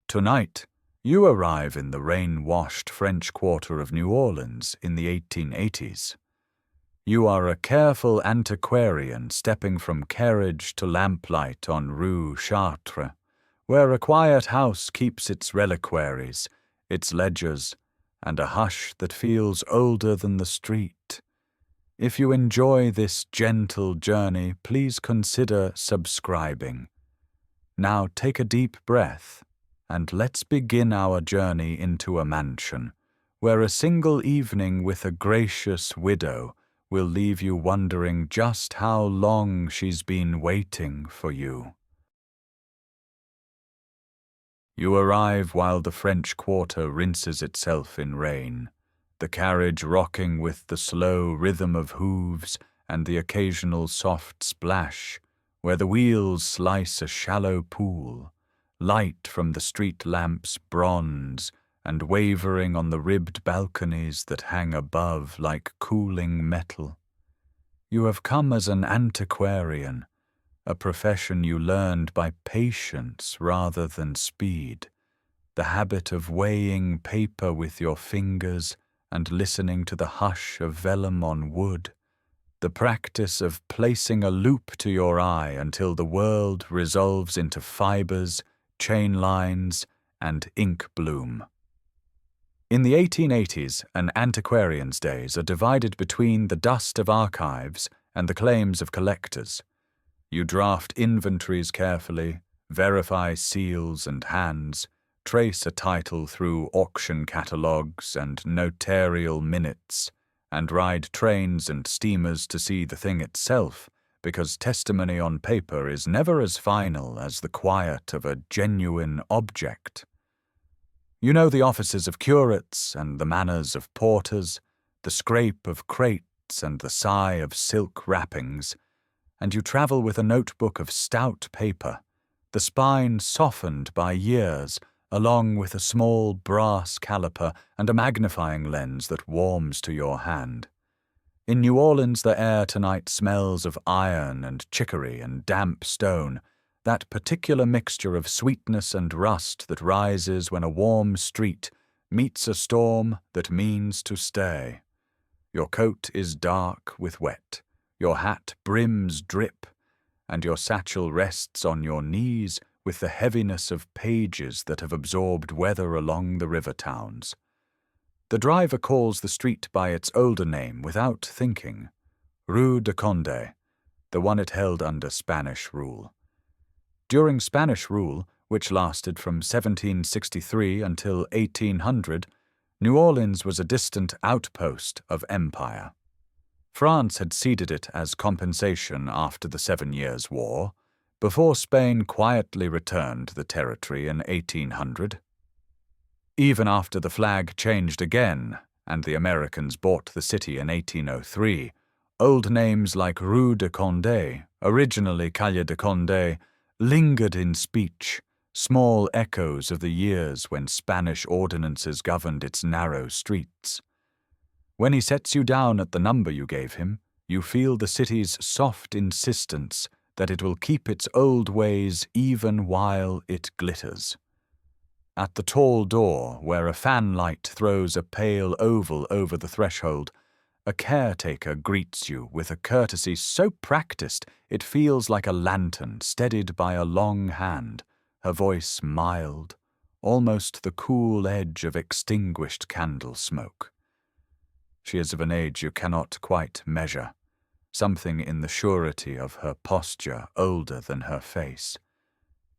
Tonight, you arrive in the rain-washed French Quarter of New Orleans in the 1880s. You are a careful antiquarian stepping from carriage to lamplight on Rue Chartres, where a quiet house keeps its reliquaries, its ledgers, and a hush that feels older than the street. If you enjoy this gentle journey, please consider subscribing. Now take a deep breath, and let's begin our journey into a mansion, where a single evening with a gracious widow will leave you wondering just how long she's been waiting for you. You arrive while the French Quarter rinses itself in rain, the carriage rocking with the slow rhythm of hooves and the occasional soft splash, where the wheels slice a shallow pool, light from the street lamps' bronze and wavering on the ribbed balconies that hang above like cooling metal. You have come as an antiquarian, a profession you learned by patience rather than speed, the habit of weighing paper with your fingers and listening to the hush of vellum on wood, the practice of placing a loop to your eye until the world resolves into fibers, chain lines, and ink bloom. In the 1880s, an antiquarian's days are divided between the dust of archives and the claims of collectors. You draft inventories carefully, verify seals and hands, trace a title through auction catalogues and notarial minutes, and ride trains and steamers to see the thing itself, because testimony on paper is never as final as the quiet of a genuine object. You know the offices of curates and the manners of porters, the scrape of crates and the sigh of silk wrappings, and you travel with a notebook of stout paper, the spine softened by years, along with a small brass caliper and a magnifying lens that warms to your hand. In New Orleans, the air tonight smells of iron and chicory and damp stone, that particular mixture of sweetness and rust that rises when a warm street meets a storm that means to stay. Your coat is dark with wet, your hat brims drip, and your satchel rests on your knees with the heaviness of pages that have absorbed weather along the river towns. The driver calls the street by its older name without thinking, Rue de Condé, the one it held under Spanish rule. During Spanish rule, which lasted from 1763 until 1800, New Orleans was a distant outpost of empire. France had ceded it as compensation after the 7 Years' War, before Spain quietly returned the territory in 1800. Even after the flag changed again, and the Americans bought the city in 1803, old names like Rue de Condé, originally Calle de Condé, lingered in speech, small echoes of the years when Spanish ordinances governed its narrow streets. When he sets you down at the number you gave him, you feel the city's soft insistence that it will keep its old ways even while it glitters. At the tall door, where a fanlight throws a pale oval over the threshold, a caretaker greets you with a courtesy so practiced it feels like a lantern steadied by a long hand, her voice mild, almost the cool edge of extinguished candle smoke. She is of an age you cannot quite measure, something in the surety of her posture older than her face,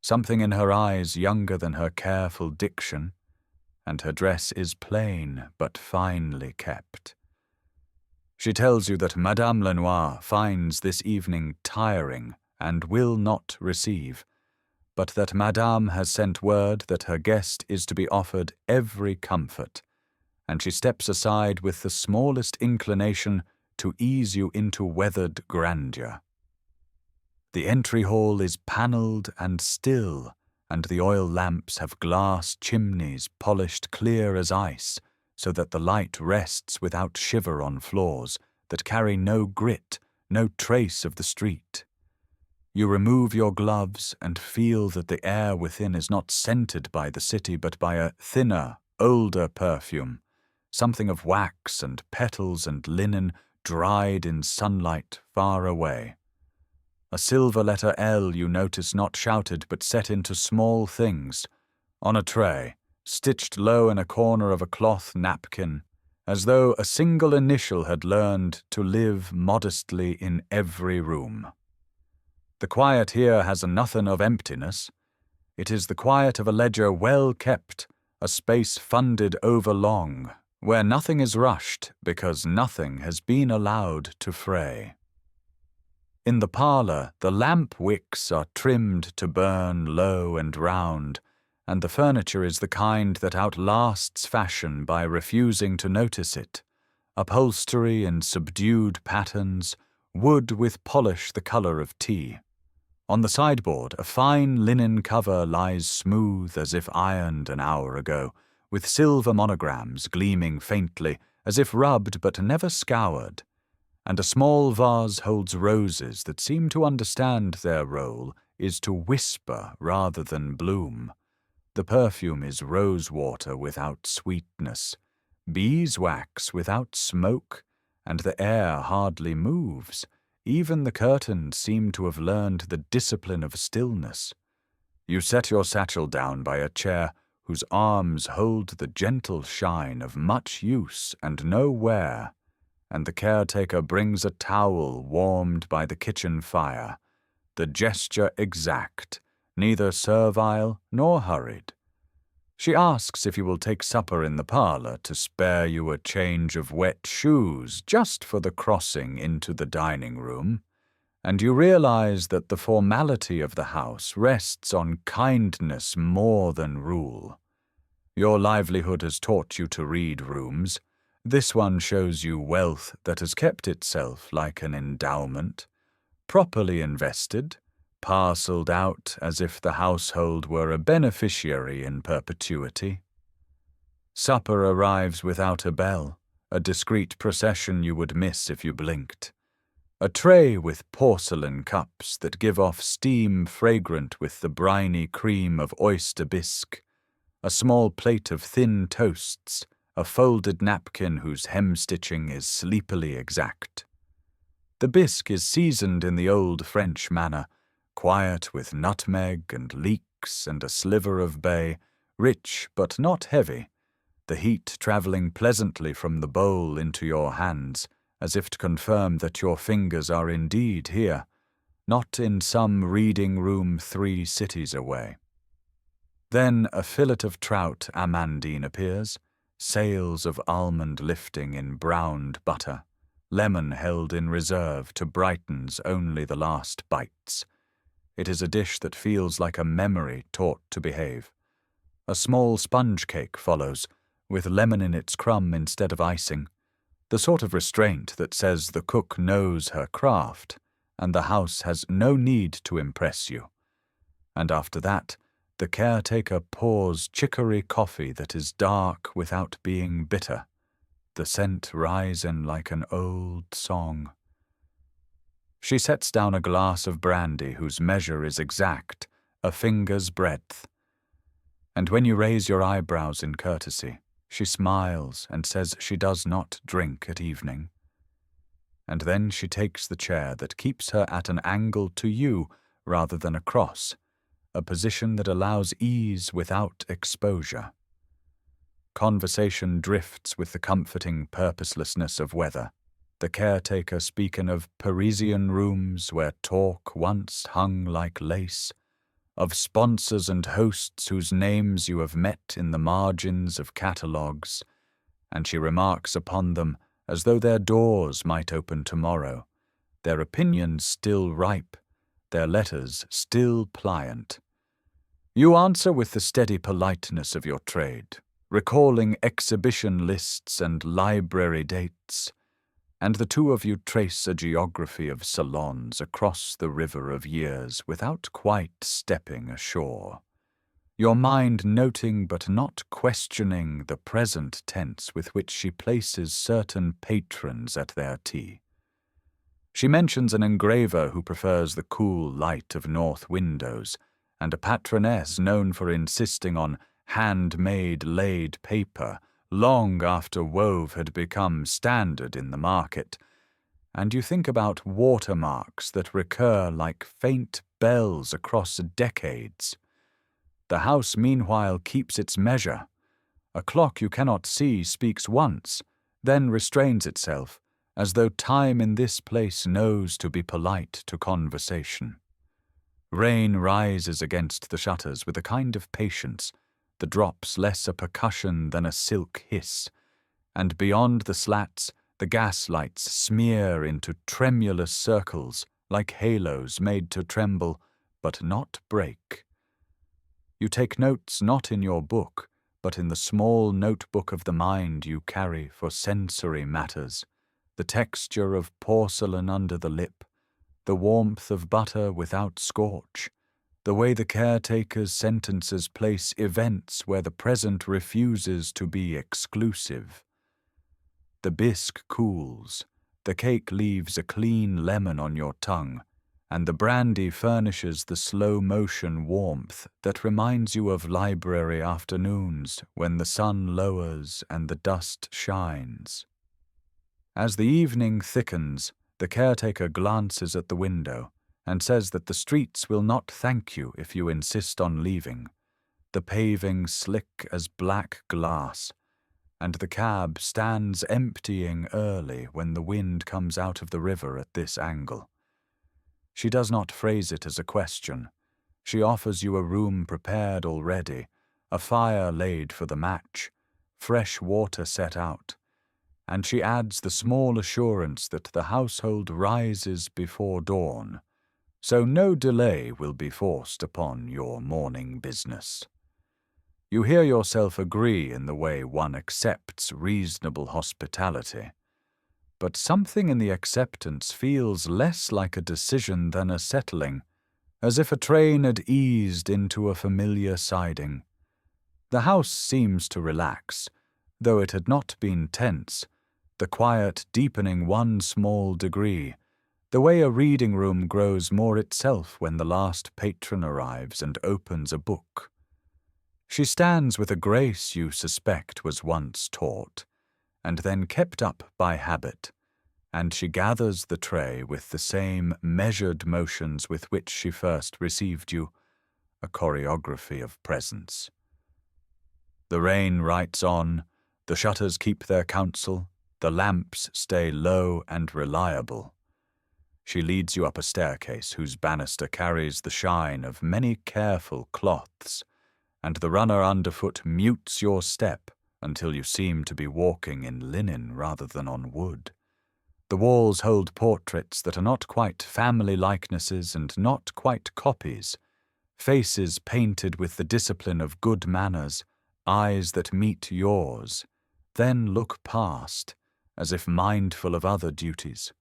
something in her eyes younger than her careful diction, and her dress is plain but finely kept. She tells you that Madame Lenoir finds this evening tiring and will not receive, but that Madame has sent word that her guest is to be offered every comfort, and she steps aside with the smallest inclination to ease you into weathered grandeur. The entry hall is panelled and still, and the oil lamps have glass chimneys polished clear as ice, so that the light rests without shiver on floors that carry no grit, no trace of the street. You remove your gloves and feel that the air within is not scented by the city but by a thinner, older perfume, something of wax and petals and linen dried in sunlight far away. A silver letter L you notice not shouted but set into small things, on a tray, stitched low in a corner of a cloth napkin, as though a single initial had learned to live modestly in every room. The quiet here has nothing of emptiness. It is the quiet of a ledger well kept, a space funded overlong, where nothing is rushed because nothing has been allowed to fray. In the parlour, the lamp wicks are trimmed to burn low and round, and the furniture is the kind that outlasts fashion by refusing to notice it. Upholstery in subdued patterns, wood with polish the colour of tea. On the sideboard, a fine linen cover lies smooth as if ironed an hour ago, with silver monograms gleaming faintly, as if rubbed but never scoured, and a small vase holds roses that seem to understand their role is to whisper rather than bloom. The perfume is rosewater without sweetness, beeswax without smoke, and the air hardly moves. Even the curtains seem to have learned the discipline of stillness. You set your satchel down by a chair whose arms hold the gentle shine of much use and no wear, and the caretaker brings a towel warmed by the kitchen fire, the gesture exact, neither servile nor hurried. She asks if you will take supper in the parlour to spare you a change of wet shoes just for the crossing into the dining room, and you realize that the formality of the house rests on kindness more than rule. Your livelihood has taught you to read rooms. This one shows you wealth that has kept itself like an endowment, properly invested, parcelled out as if the household were a beneficiary in perpetuity. Supper arrives without a bell, a discreet procession you would miss if you blinked. A tray with porcelain cups that give off steam fragrant with the briny cream of oyster bisque, a small plate of thin toasts, a folded napkin whose hem-stitching is sleepily exact. The bisque is seasoned in the old French manner, quiet with nutmeg and leeks and a sliver of bay, rich but not heavy, the heat travelling pleasantly from the bowl into your hands, as if to confirm that your fingers are indeed here, not in some reading room 3 cities away. Then a fillet of trout amandine appears, sails of almond lifting in browned butter, lemon held in reserve to Brighton's only the last bites. It is a dish that feels like a memory taught to behave. A small sponge cake follows, with lemon in its crumb instead of icing, the sort of restraint that says the cook knows her craft, and the house has no need to impress you. And after that, the caretaker pours chicory coffee that is dark without being bitter, the scent rising like an old song. She sets down a glass of brandy whose measure is exact, a finger's breadth. And when you raise your eyebrows in courtesy, she smiles and says she does not drink at evening. And then she takes the chair that keeps her at an angle to you rather than across, a position that allows ease without exposure. Conversation drifts with the comforting purposelessness of weather, the caretaker speaking of Parisian rooms where talk once hung like lace, of sponsors and hosts whose names you have met in the margins of catalogues, and she remarks upon them as though their doors might open tomorrow, their opinions still ripe, their letters still pliant. You answer with the steady politeness of your trade, recalling exhibition lists and library dates, and the two of you trace a geography of salons across the river of years without quite stepping ashore, your mind noting but not questioning the present tense with which she places certain patrons at their tea. She mentions an engraver who prefers the cool light of north windows, and a patroness known for insisting on handmade laid paper long after wove had become standard in the market. And you think about watermarks that recur like faint bells across decades. The house meanwhile keeps its measure. A clock you cannot see speaks once, then restrains itself, as though time in this place knows to be polite to conversation. Rain rises against the shutters with a kind of patience, the drops less a percussion than a silk hiss, and beyond the slats the gaslights smear into tremulous circles like halos made to tremble but not break. You take notes not in your book, but in the small notebook of the mind you carry for sensory matters, the texture of porcelain under the lip, the warmth of butter without scorch, the way the caretaker's sentences place events where the present refuses to be exclusive. The bisque cools, the cake leaves a clean lemon on your tongue, and the brandy furnishes the slow-motion warmth that reminds you of library afternoons when the sun lowers and the dust shines. As the evening thickens, the caretaker glances at the window and says that the streets will not thank you if you insist on leaving, the paving slick as black glass, and the cab stands emptying early when the wind comes out of the river at this angle. She does not phrase it as a question. She offers you a room prepared already, a fire laid for the match, fresh water set out, and she adds the small assurance that the household rises before dawn, so no delay will be forced upon your morning business. You hear yourself agree in the way one accepts reasonable hospitality, but something in the acceptance feels less like a decision than a settling, as if a train had eased into a familiar siding. The house seems to relax, though it had not been tense, the quiet deepening one small degree, the way a reading room grows more itself when the last patron arrives and opens a book. She stands with a grace you suspect was once taught, and then kept up by habit, and she gathers the tray with the same measured motions with which she first received you, a choreography of presence. The rain writes on, the shutters keep their counsel, the lamps stay low and reliable. She leads you up a staircase whose banister carries the shine of many careful cloths, and the runner underfoot mutes your step until you seem to be walking in linen rather than on wood. The walls hold portraits that are not quite family likenesses and not quite copies, faces painted with the discipline of good manners, eyes that meet yours, then look past, as if mindful of other duties.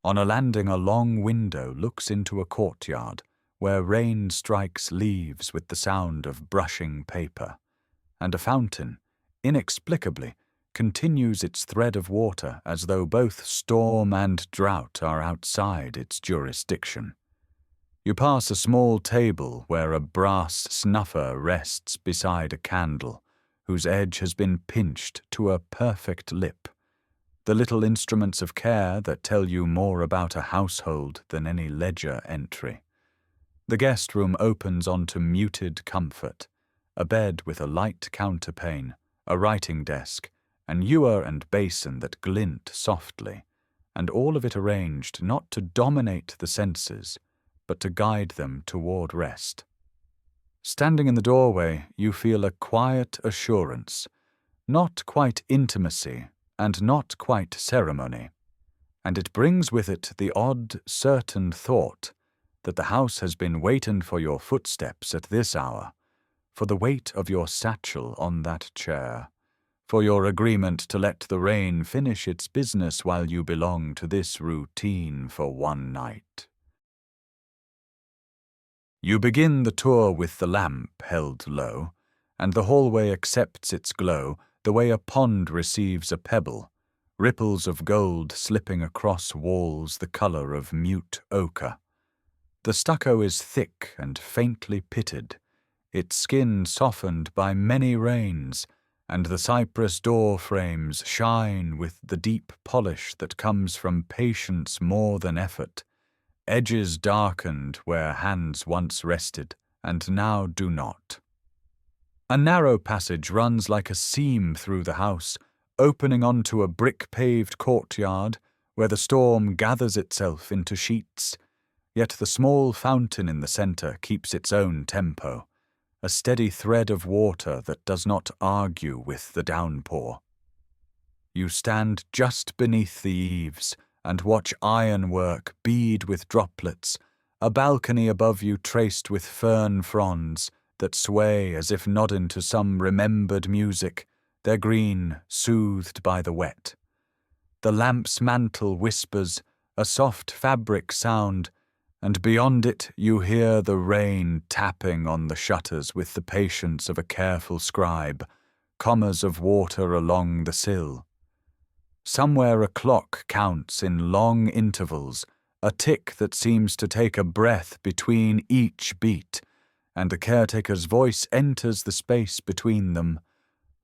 On a landing, a long window looks into a courtyard where rain strikes leaves with the sound of brushing paper, and a fountain, inexplicably, continues its thread of water as though both storm and drought are outside its jurisdiction. You pass a small table where a brass snuffer rests beside a candle, whose edge has been pinched to a perfect lip, the little instruments of care that tell you more about a household than any ledger entry. The guest room opens onto muted comfort, a bed with a light counterpane, a writing desk, an ewer and basin that glint softly, and all of it arranged not to dominate the senses, but to guide them toward rest. Standing in the doorway, you feel a quiet assurance, not quite intimacy and not quite ceremony, and it brings with it the odd, certain thought that the house has been waiting for your footsteps at this hour, for the weight of your satchel on that chair, for your agreement to let the rain finish its business while you belong to this routine for one night. You begin the tour with the lamp held low, and the hallway accepts its glow the way a pond receives a pebble, ripples of gold slipping across walls the colour of mute ochre. The stucco is thick and faintly pitted, its skin softened by many rains, and the cypress door frames shine with the deep polish that comes from patience more than effort, edges darkened where hands once rested and now do not. A narrow passage runs like a seam through the house, opening onto a brick-paved courtyard where the storm gathers itself into sheets, yet the small fountain in the centre keeps its own tempo, a steady thread of water that does not argue with the downpour. You stand just beneath the eaves and watch ironwork bead with droplets, a balcony above you traced with fern fronds that sway as if nodding to some remembered music, their green soothed by the wet. The lamp's mantle whispers, a soft fabric sound, and beyond it you hear the rain tapping on the shutters with the patience of a careful scribe, commas of water along the sill. Somewhere a clock counts in long intervals, a tick that seems to take a breath between each beat, and the caretaker's voice enters the space between them,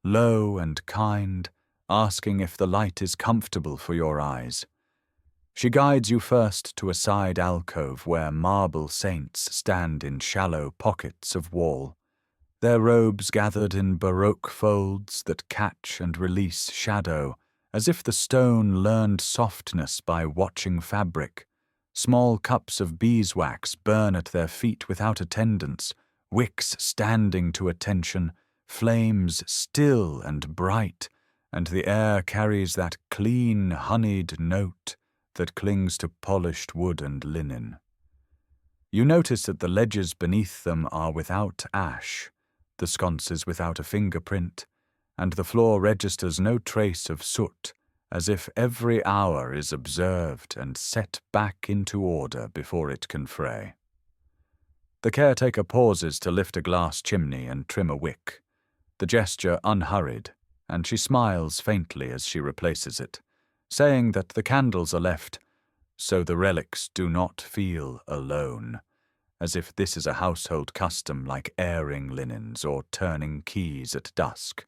low and kind, asking if the light is comfortable for your eyes. She guides you first to a side alcove where marble saints stand in shallow pockets of wall, their robes gathered in baroque folds that catch and release shadow, as if the stone learned softness by watching fabric. Small cups of beeswax burn at their feet without attendance, wicks standing to attention, flames still and bright, and the air carries that clean, honeyed note that clings to polished wood and linen. You notice that the ledges beneath them are without ash, the sconces without a fingerprint, and the floor registers no trace of soot, as if every hour is observed and set back into order before it can fray. The caretaker pauses to lift a glass chimney and trim a wick, the gesture unhurried, and she smiles faintly as she replaces it, saying that the candles are left so the relics do not feel alone, as if this is a household custom like airing linens or turning keys at dusk.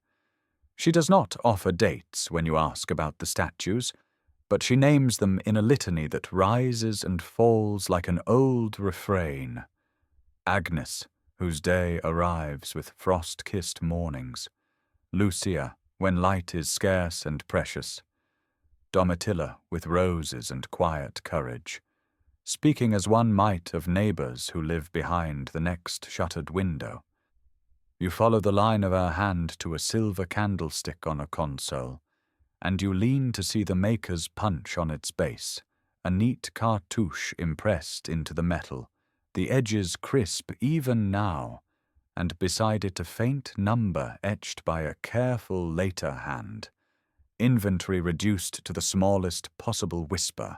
She does not offer dates when you ask about the statues, but she names them in a litany that rises and falls like an old refrain. Agnes, whose day arrives with frost-kissed mornings. Luciae, when light is scarce and precious. Domitillae, with roses and quiet courage. Speaking as one might of neighbours who live behind the next shuttered window. You follow the line of her hand to a silver candlestick on a console, and you lean to see the maker's punch on its base, a neat cartouche impressed into the metal, the edges crisp even now, and beside it a faint number etched by a careful later hand, inventory reduced to the smallest possible whisper.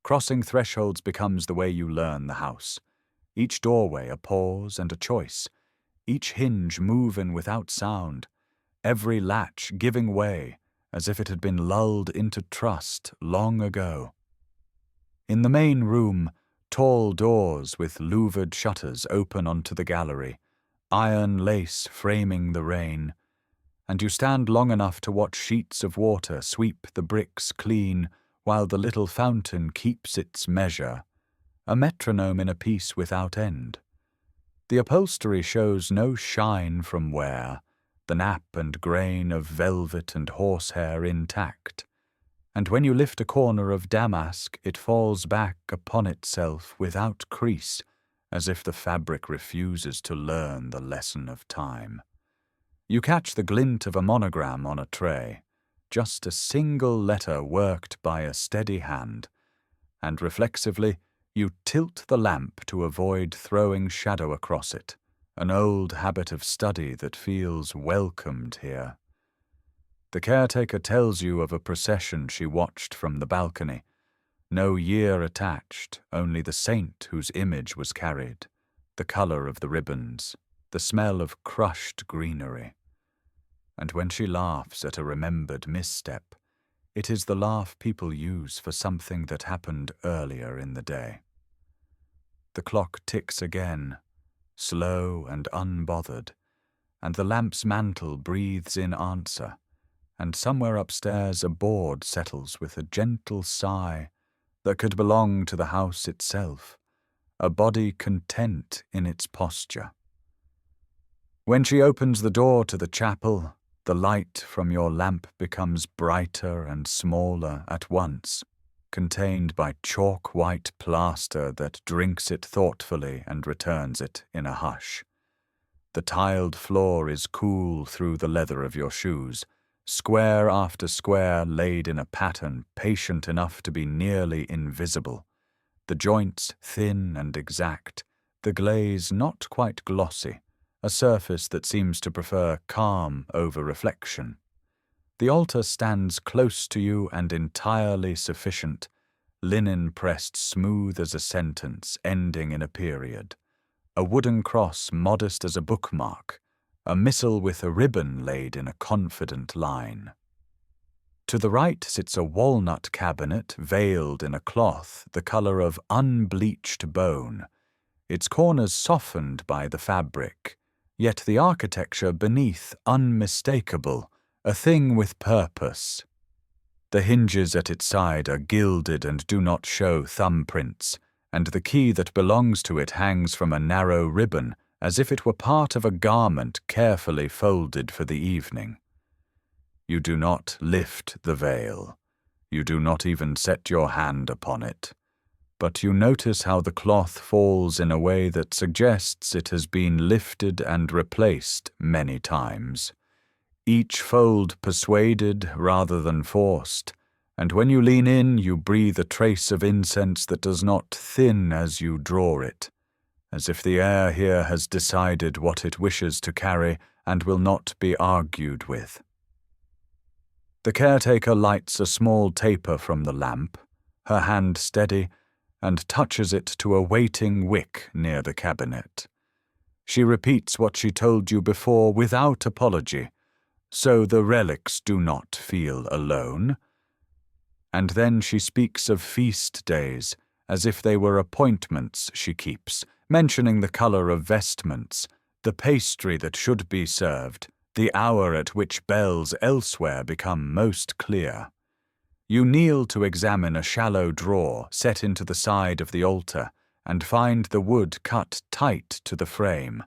Crossing thresholds becomes the way you learn the house, each doorway a pause and a choice, each hinge moving without sound, every latch giving way as if it had been lulled into trust long ago. In the main room, tall doors with louvered shutters open onto the gallery, iron lace framing the rain, and you stand long enough to watch sheets of water sweep the bricks clean while the little fountain keeps its measure, a metronome in a piece without end. The upholstery shows no shine from wear, the nap and grain of velvet and horsehair intact, and when you lift a corner of damask it falls back upon itself without crease, as if the fabric refuses to learn the lesson of time. You catch the glint of a monogram on a tray, just a single letter worked by a steady hand, and reflexively you tilt the lamp to avoid throwing shadow across it, an old habit of study that feels welcomed here. The caretaker tells you of a procession she watched from the balcony, no year attached, only the saint whose image was carried, the colour of the ribbons, the smell of crushed greenery. And when she laughs at a remembered misstep, It is the laugh people use for something that happened earlier in the day. The clock ticks again, slow and unbothered, and the lamp's mantle breathes in answer, and somewhere upstairs a board settles with a gentle sigh that could belong to the house itself, a body content in its posture. When she opens the door to the chapel, the light from your lamp becomes brighter and smaller at once, contained by chalk-white plaster that drinks it thoughtfully and returns it in a hush. The tiled floor is cool through the leather of your shoes, square after square laid in a pattern patient enough to be nearly invisible, the joints thin and exact, the glaze not quite glossy, a surface that seems to prefer calm over reflection. The altar stands close to you and entirely sufficient, linen pressed smooth as a sentence ending in a period, a wooden cross modest as a bookmark, a missal with a ribbon laid in a confident line. To the right sits a walnut cabinet veiled in a cloth the color of unbleached bone, its corners softened by the fabric, yet the architecture beneath unmistakable, a thing with purpose. The hinges at its side are gilded and do not show thumbprints, and the key that belongs to it hangs from a narrow ribbon as if it were part of a garment carefully folded for the evening. You do not lift the veil. You do not even set your hand upon it. But you notice how the cloth falls in a way that suggests it has been lifted and replaced many times, each fold persuaded rather than forced, and when you lean in you breathe a trace of incense that does not thin as you draw it, as if the air here has decided what it wishes to carry and will not be argued with. The caretaker lights a small taper from the lamp, her hand steady, and touches it to a waiting wick near the cabinet. She repeats what she told you before without apology, so the relics do not feel alone. And then she speaks of feast days, as if they were appointments she keeps, mentioning the color of vestments, the pastry that should be served, the hour at which bells elsewhere become most clear. You kneel to examine a shallow drawer set into the side of the altar and find the wood cut tight to the frame,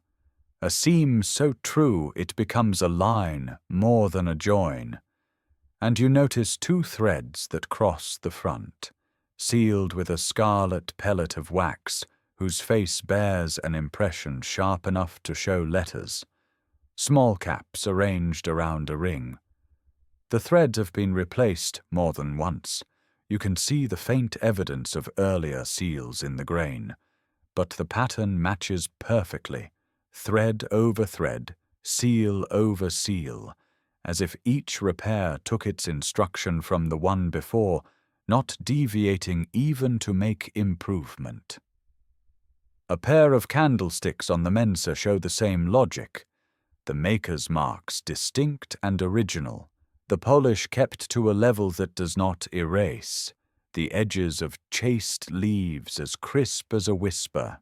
a seam so true it becomes a line more than a join. And you notice two threads that cross the front, sealed with a scarlet pellet of wax whose face bears an impression sharp enough to show letters, small caps arranged around a ring. The threads have been replaced more than once. You can see the faint evidence of earlier seals in the grain, but the pattern matches perfectly, thread over thread, seal over seal, as if each repair took its instruction from the one before, not deviating even to make improvement. A pair of candlesticks on the mensa show the same logic, the maker's marks distinct and original, the polish kept to a level that does not erase, the edges of chaste leaves as crisp as a whisper,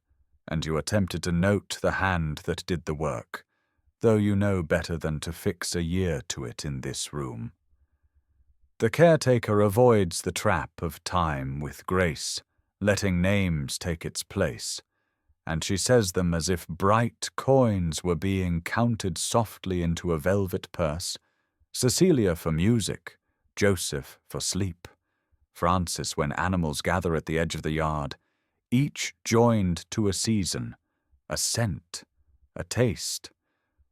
and you are tempted to note the hand that did the work, though you know better than to fix a year to it in this room. The caretaker avoids the trap of time with grace, letting names take its place, and she says them as if bright coins were being counted softly into a velvet purse, Cecilia for music, Joseph for sleep, Francis when animals gather at the edge of the yard, each joined to a season, a scent, a taste.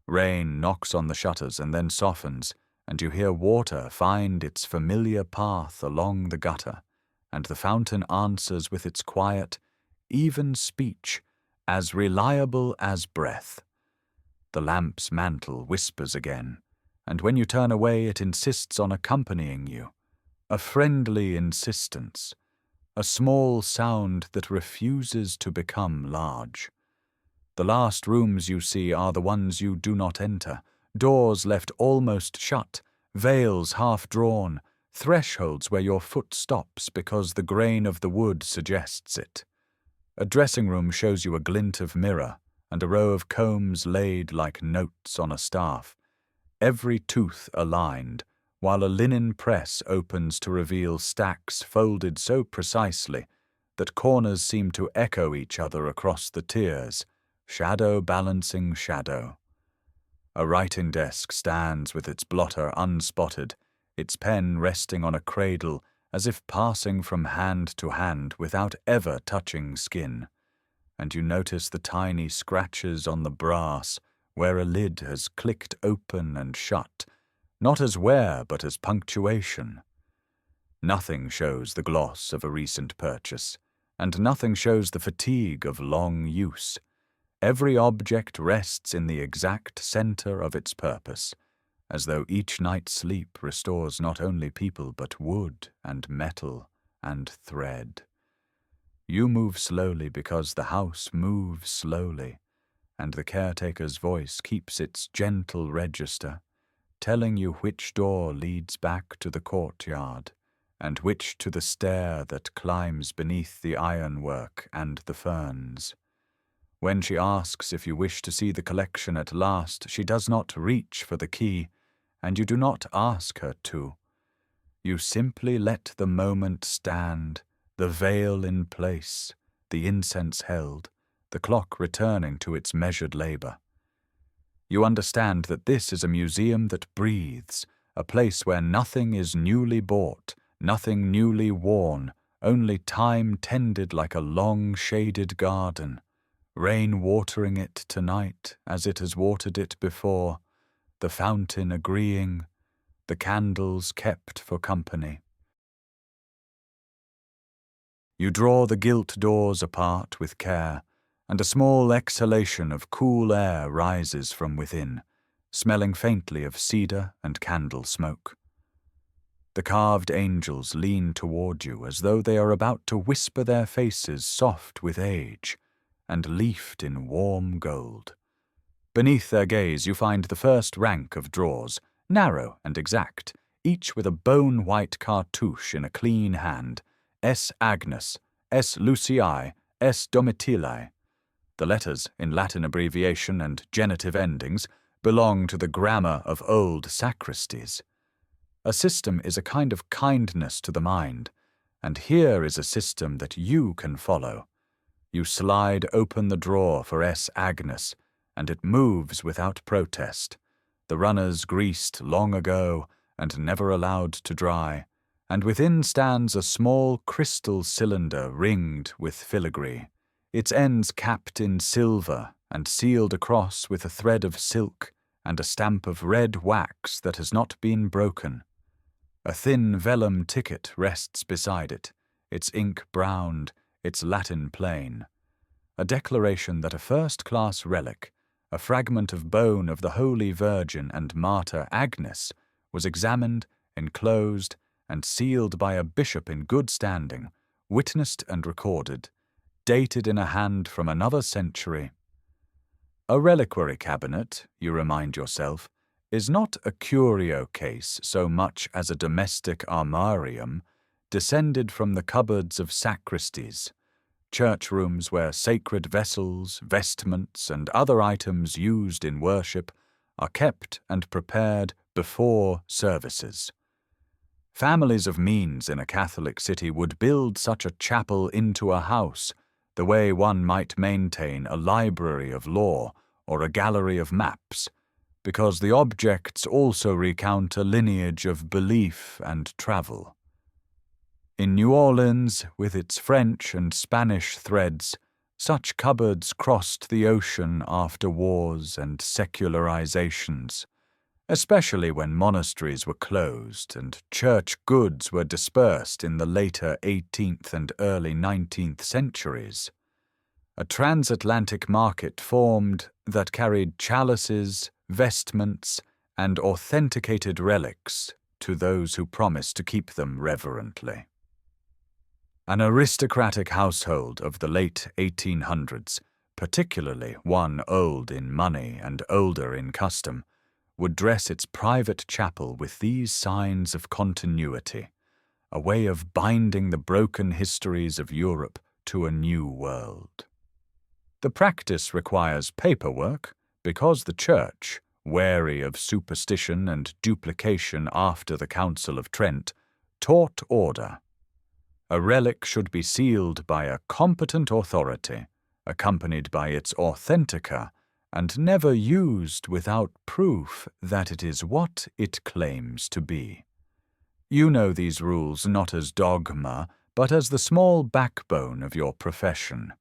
Rain knocks on the shutters and then softens, and you hear water find its familiar path along the gutter, and the fountain answers with its quiet, even speech, as reliable as breath. The lamp's mantle whispers again, and when you turn away it insists on accompanying you, a friendly insistence, a small sound that refuses to become large. The last rooms you see are the ones you do not enter, doors left almost shut, veils half drawn, thresholds where your foot stops because the grain of the wood suggests it. A dressing room shows you a glint of mirror and a row of combs laid like notes on a staff, every tooth aligned, while a linen press opens to reveal stacks folded so precisely that corners seem to echo each other across the tiers, shadow balancing shadow. A writing desk stands with its blotter unspotted, its pen resting on a cradle as if passing from hand to hand without ever touching skin, and you notice the tiny scratches on the brass where a lid has clicked open and shut, not as wear but as punctuation. Nothing shows the gloss of a recent purchase, and nothing shows the fatigue of long use. Every object rests in the exact center of its purpose, as though each night's sleep restores not only people but wood and metal and thread. You move slowly because the house moves slowly, and the caretaker's voice keeps its gentle register, telling you which door leads back to the courtyard, and which to the stair that climbs beneath the ironwork and the ferns. When she asks if you wish to see the collection at last, she does not reach for the key, and you do not ask her to. You simply let the moment stand, the veil in place, the incense held, the clock returning to its measured labor. You understand that this is a museum that breathes, a place where nothing is newly bought, nothing newly worn, only time tended like a long shaded garden, rain watering it tonight as it has watered it before, the fountain agreeing, the candles kept for company. You draw the gilt doors apart with care, and a small exhalation of cool air rises from within, smelling faintly of cedar and candle smoke. The carved angels lean toward you as though they are about to whisper their faces soft with age and leafed in warm gold. Beneath their gaze you find the first rank of drawers, narrow and exact, each with a bone-white cartouche in a clean hand, S. Agnes, S. Luciae, S. Domitillae. The letters, in Latin abbreviation and genitive endings, belong to the grammar of old sacristies. A system is a kind of kindness to the mind, and here is a system that you can follow. You slide open the drawer for S. Agnes, and it moves without protest, the runners greased long ago and never allowed to dry, and within stands a small crystal cylinder ringed with filigree, its ends capped in silver and sealed across with a thread of silk and a stamp of red wax that has not been broken. A thin vellum ticket rests beside it, its ink browned, its Latin plain. A declaration that a first-class relic, a fragment of bone of the Holy Virgin and Martyr Agnes, was examined, enclosed, and sealed by a bishop in good standing, witnessed and recorded, dated in a hand from another century. A reliquary cabinet, you remind yourself, is not a curio case so much as a domestic armarium, descended from the cupboards of sacristies, church rooms where sacred vessels, vestments, and other items used in worship are kept and prepared before services. Families of means in a Catholic city would build such a chapel into a house, the way one might maintain a library of law or a gallery of maps, because the objects also recount a lineage of belief and travel. In New Orleans, with its French and Spanish threads, such cupboards crossed the ocean after wars and secularizations, especially when monasteries were closed and church goods were dispersed in the later 18th and early 19th centuries. A transatlantic market formed that carried chalices, vestments, and authenticated relics to those who promised to keep them reverently. An aristocratic household of the late 1800s, particularly one old in money and older in custom, would dress its private chapel with these signs of continuity, a way of binding the broken histories of Europe to a new world. The practice requires paperwork because the Church, wary of superstition and duplication after the Council of Trent, taught order. A relic should be sealed by a competent authority, accompanied by its authentica, and never used without proof that it is what it claims to be. You know these rules not as dogma, but as the small backbone of your profession,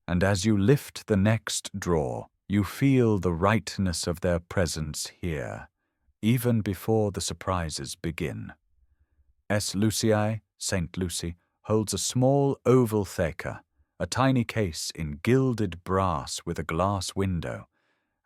and as you lift the next drawer, you feel the rightness of their presence here, even before the surprises begin. S. Luciae, St. Lucy, holds a small oval theca, a tiny case in gilded brass with a glass window,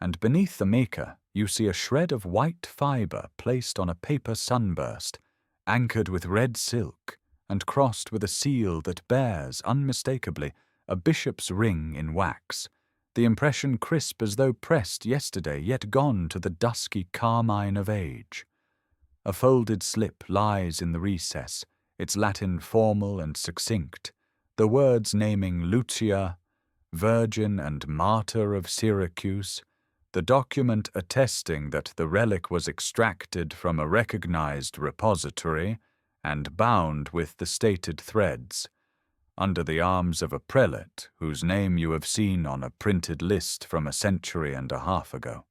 and beneath the maker you see a shred of white fibre placed on a paper sunburst, anchored with red silk, and crossed with a seal that bears, unmistakably, a bishop's ring in wax, the impression crisp as though pressed yesterday, yet gone to the dusky carmine of age. A folded slip lies in the recess, its Latin formal and succinct, the words naming Luciae, Virgin and Martyr of Syracuse, the document attesting that the relic was extracted from a recognized repository and bound with the stated threads, under the arms of a prelate whose name you have seen on a printed list from a century and a half ago.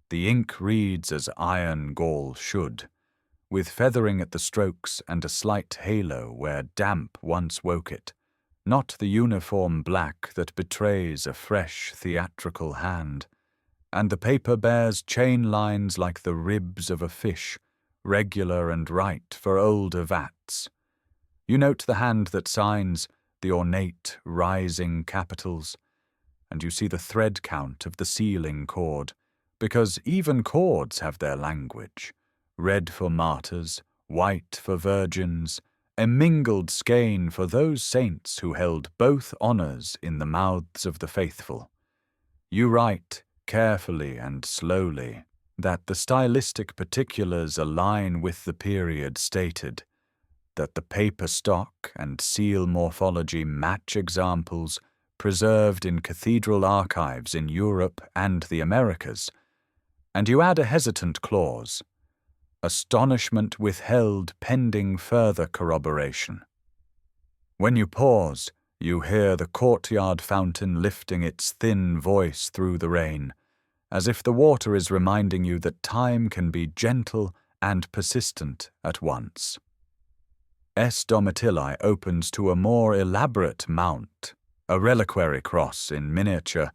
The ink reads as iron gall should, with feathering at the strokes and a slight halo where damp once woke it, not the uniform black that betrays a fresh theatrical hand, and the paper bears chain lines like the ribs of a fish, regular and right for older vats. You note the hand that signs, the ornate rising capitals, and you see the thread count of the sealing cord, because even cords have their language, red for martyrs, white for virgins, a mingled skein for those saints who held both honours in the mouths of the faithful. You write, carefully and slowly, that the stylistic particulars align with the period stated, that the paper stock and seal morphology match examples preserved in cathedral archives in Europe and the Americas, and you add a hesitant clause, astonishment withheld pending further corroboration. When you pause, you hear the courtyard fountain lifting its thin voice through the rain, as if the water is reminding you that time can be gentle and persistent at once. S. Domitillae opens to a more elaborate mount, a reliquary cross in miniature,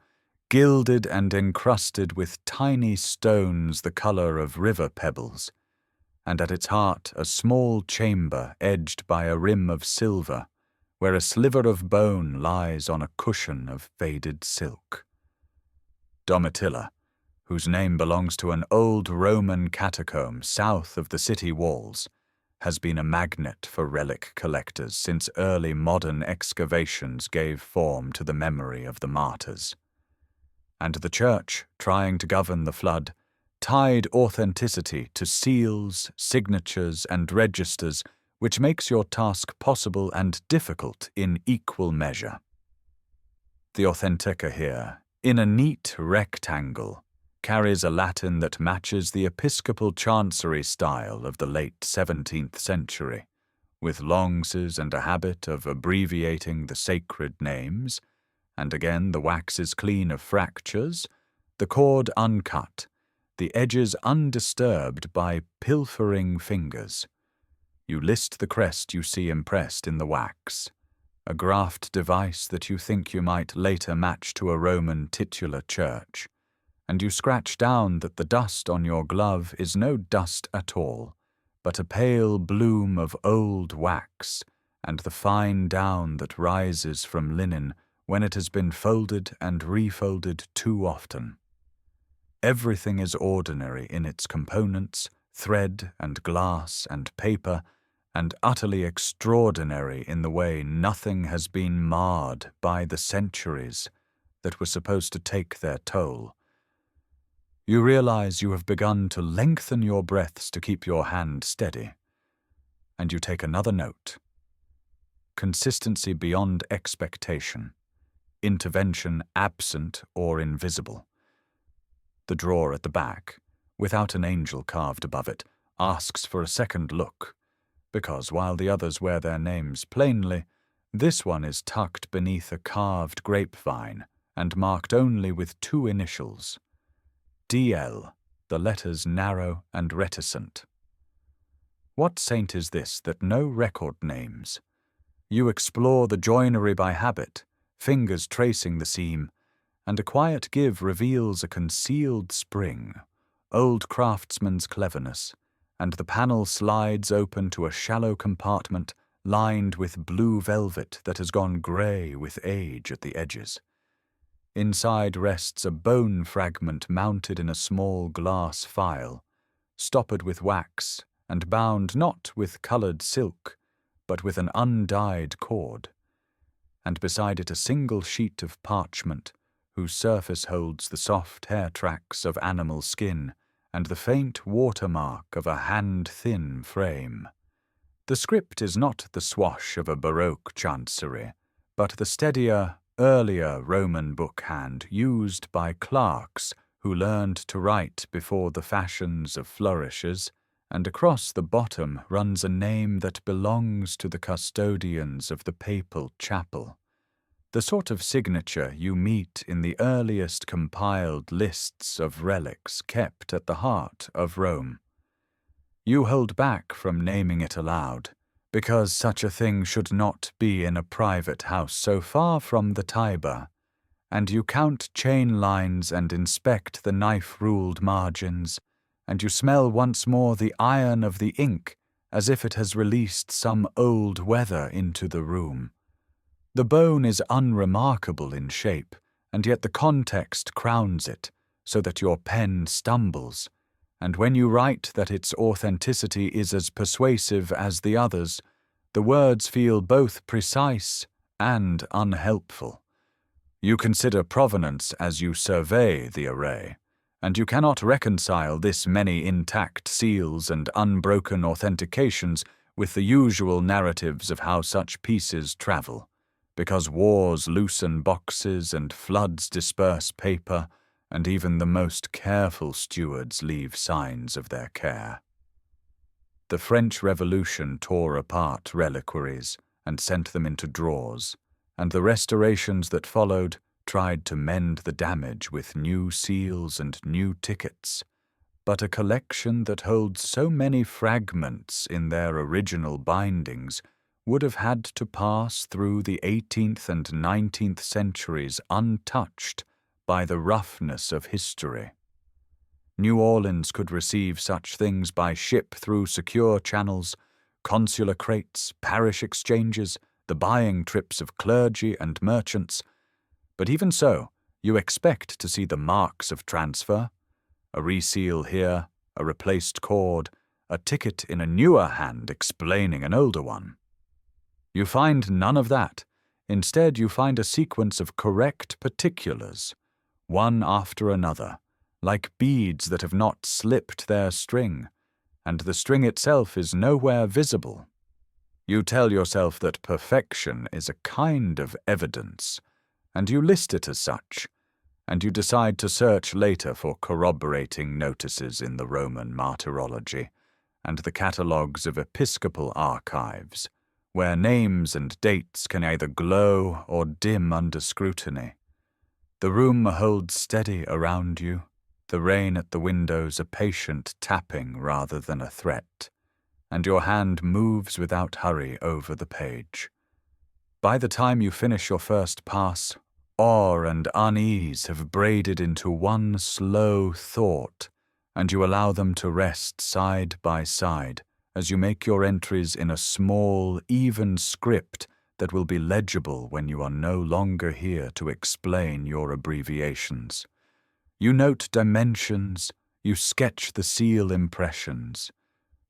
gilded and encrusted with tiny stones the colour of river pebbles, and at its heart a small chamber edged by a rim of silver, where a sliver of bone lies on a cushion of faded silk. Domitillae, whose name belongs to an old Roman catacomb south of the city walls, has been a magnet for relic collectors since early modern excavations gave form to the memory of the martyrs. And the Church, trying to govern the flood, tied authenticity to seals, signatures, and registers, which makes your task possible and difficult in equal measure. The authentica here, in a neat rectangle, carries a Latin that matches the episcopal chancery style of the late 17th century, with longses and a habit of abbreviating the sacred names, and again the wax is clean of fractures, the cord uncut, the edges undisturbed by pilfering fingers. You list the crest you see impressed in the wax, a graft device that you think you might later match to a Roman titular church, and you scratch down that the dust on your glove is no dust at all, but a pale bloom of old wax, and the fine down that rises from linen when it has been folded and refolded too often. Everything is ordinary in its components, thread and glass and paper, and utterly extraordinary in the way nothing has been marred by the centuries that were supposed to take their toll. You realize you have begun to lengthen your breaths to keep your hand steady. And you take another note. Consistency beyond expectation. Intervention absent or invisible. The drawer at the back, without an angel carved above it, asks for a second look, because while the others wear their names plainly, this one is tucked beneath a carved grapevine and marked only with 2 initials. DL, the letters narrow and reticent. What saint is this that no record names? You explore the joinery by habit, fingers tracing the seam, and a quiet give reveals a concealed spring, old craftsman's cleverness, and the panel slides open to a shallow compartment lined with blue velvet that has gone grey with age at the edges. Inside rests a bone fragment mounted in a small glass phial, stoppered with wax and bound not with coloured silk, but with an undyed cord, and beside it a single sheet of parchment, whose surface holds the soft hair tracks of animal skin and the faint watermark of a hand-thin frame. The script is not the swash of a Baroque chancery, but the steadier, earlier Roman bookhand used by clerks who learned to write before the fashions of flourishes, and across the bottom runs a name that belongs to the custodians of the papal chapel, the sort of signature you meet in the earliest compiled lists of relics kept at the heart of Rome. You hold back from naming it aloud, because such a thing should not be in a private house so far from the Tiber, and you count chain lines and inspect the knife-ruled margins, and you smell once more the iron of the ink as if it has released some old weather into the room. The bone is unremarkable in shape, and yet the context crowns it, so that your pen stumbles, and when you write that its authenticity is as persuasive as the others, the words feel both precise and unhelpful. You consider provenance as you survey the array, and you cannot reconcile this many intact seals and unbroken authentications with the usual narratives of how such pieces travel, because wars loosen boxes and floods disperse paper, and even the most careful stewards leave signs of their care. The French Revolution tore apart reliquaries and sent them into drawers, and the restorations that followed tried to mend the damage with new seals and new tickets, but a collection that holds so many fragments in their original bindings would have had to pass through the 18th and 19th centuries untouched by the roughness of history. New Orleans could receive such things by ship through secure channels, consular crates, parish exchanges, the buying trips of clergy and merchants. But even so, you expect to see the marks of transfer, a reseal here, a replaced cord, a ticket in a newer hand explaining an older one. You find none of that. Instead, you find a sequence of correct particulars, one after another, like beads that have not slipped their string, and the string itself is nowhere visible. You tell yourself that perfection is a kind of evidence, and you list it as such, and you decide to search later for corroborating notices in the Roman martyrology and the catalogues of episcopal archives, where names and dates can either glow or dim under scrutiny. The room holds steady around you, the rain at the windows a patient tapping rather than a threat, and your hand moves without hurry over the page. By the time you finish your first pass, awe and unease have braided into one slow thought, and you allow them to rest side by side as you make your entries in a small, even script that will be legible when you are no longer here to explain your abbreviations. You note dimensions, you sketch the seal impressions,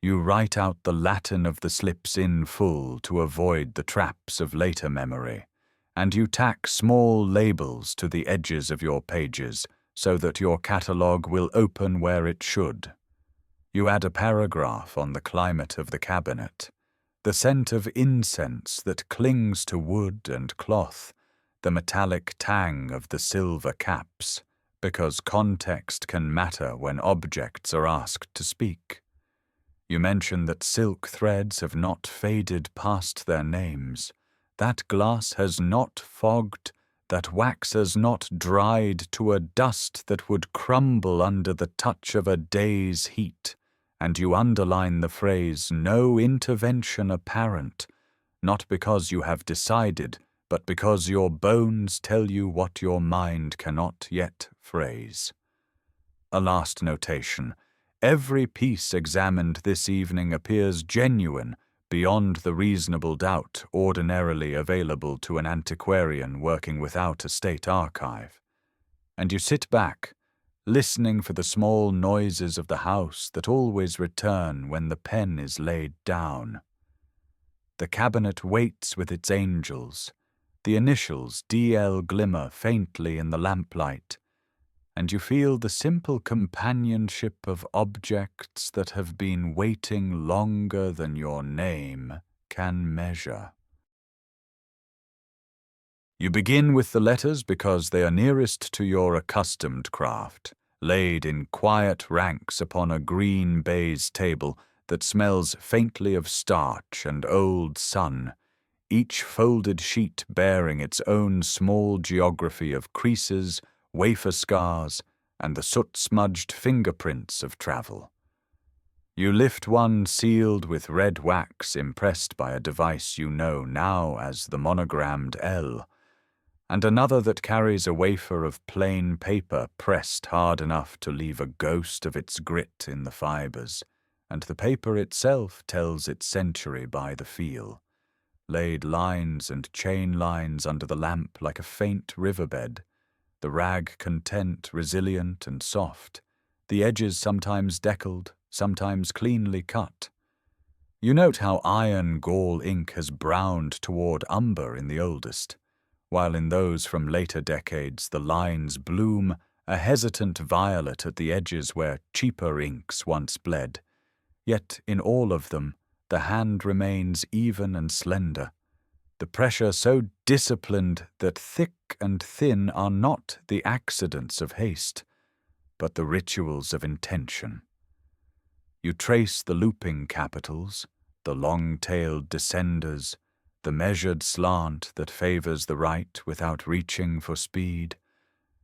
you write out the Latin of the slips in full to avoid the traps of later memory, and you tack small labels to the edges of your pages so that your catalogue will open where it should. You add a paragraph on the climate of the cabinet, the scent of incense that clings to wood and cloth, the metallic tang of the silver caps, because context can matter when objects are asked to speak. You mention that silk threads have not faded past their names, that glass has not fogged, that wax has not dried to a dust that would crumble under the touch of a day's heat, and you underline the phrase, "no intervention apparent," not because you have decided, but because your bones tell you what your mind cannot yet phrase. A last notation. Every piece examined this evening appears genuine beyond the reasonable doubt ordinarily available to an antiquarian working without a state archive. And you sit back, listening for the small noises of the house that always return when the pen is laid down. The cabinet waits with its angels. The initials DL glimmer faintly in the lamplight, and you feel the simple companionship of objects that have been waiting longer than your name can measure. You begin with the letters because they are nearest to your accustomed craft, laid in quiet ranks upon a green baize table that smells faintly of starch and old sun, each folded sheet bearing its own small geography of creases, wafer scars, and the soot-smudged fingerprints of travel. You lift one sealed with red wax impressed by a device you know now as the monogrammed L, and another that carries a wafer of plain paper pressed hard enough to leave a ghost of its grit in the fibers, and the paper itself tells its century by the feel, laid lines and chain lines under the lamp like a faint riverbed, the rag content resilient and soft, the edges sometimes deckled, sometimes cleanly cut. You note how iron gall ink has browned toward umber in the oldest, while in those from later decades the lines bloom a hesitant violet at the edges where cheaper inks once bled. Yet in all of them the hand remains even and slender, the pressure so disciplined that thick and thin are not the accidents of haste, but the rituals of intention. You trace the looping capitals, the long-tailed descenders, the measured slant that favors the right without reaching for speed,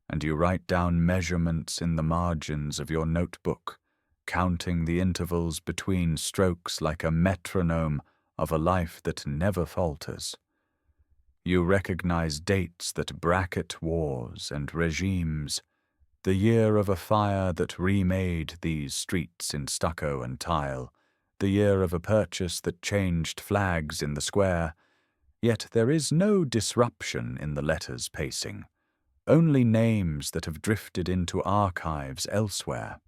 and you write down measurements in the margins of your notebook, counting the intervals between strokes like a metronome of a life that never falters. You recognize dates that bracket wars and regimes, the year of a fire that remade these streets in stucco and tile, the year of a purchase that changed flags in the square, yet there is no disruption in the letters' pacing, only names that have drifted into archives elsewhere.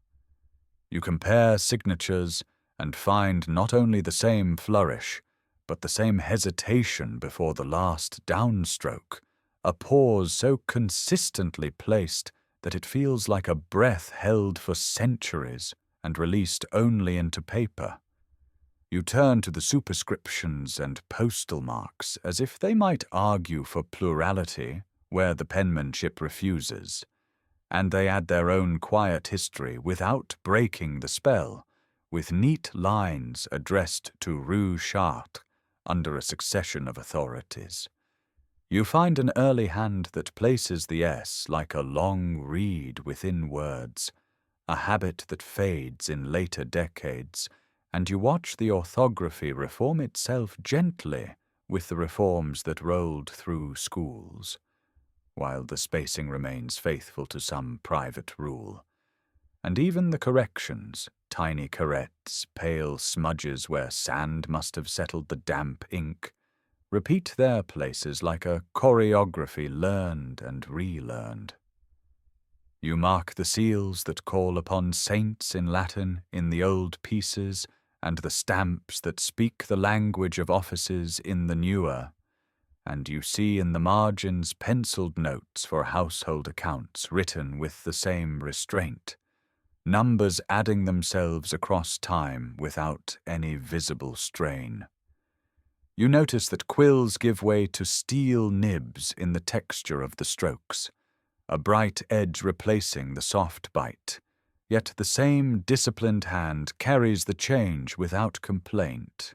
You compare signatures and find not only the same flourish, but the same hesitation before the last downstroke, a pause so consistently placed that it feels like a breath held for centuries and released only into paper. You turn to the superscriptions and postal marks as if they might argue for plurality where the penmanship refuses, and they add their own quiet history without breaking the spell, with neat lines addressed to Rue Chartres under a succession of authorities. You find an early hand that places the S like a long reed within words, a habit that fades in later decades, and you watch the orthography reform itself gently with the reforms that rolled through schools, while the spacing remains faithful to some private rule. And even the corrections, tiny carets, pale smudges where sand must have settled the damp ink, repeat their places like a choreography learned and relearned. You mark the seals that call upon saints in Latin in the old pieces, and the stamps that speak the language of offices in the newer, and you see in the margins penciled notes for household accounts written with the same restraint, numbers adding themselves across time without any visible strain. You notice that quills give way to steel nibs in the texture of the strokes, a bright edge replacing the soft bite, yet the same disciplined hand carries the change without complaint.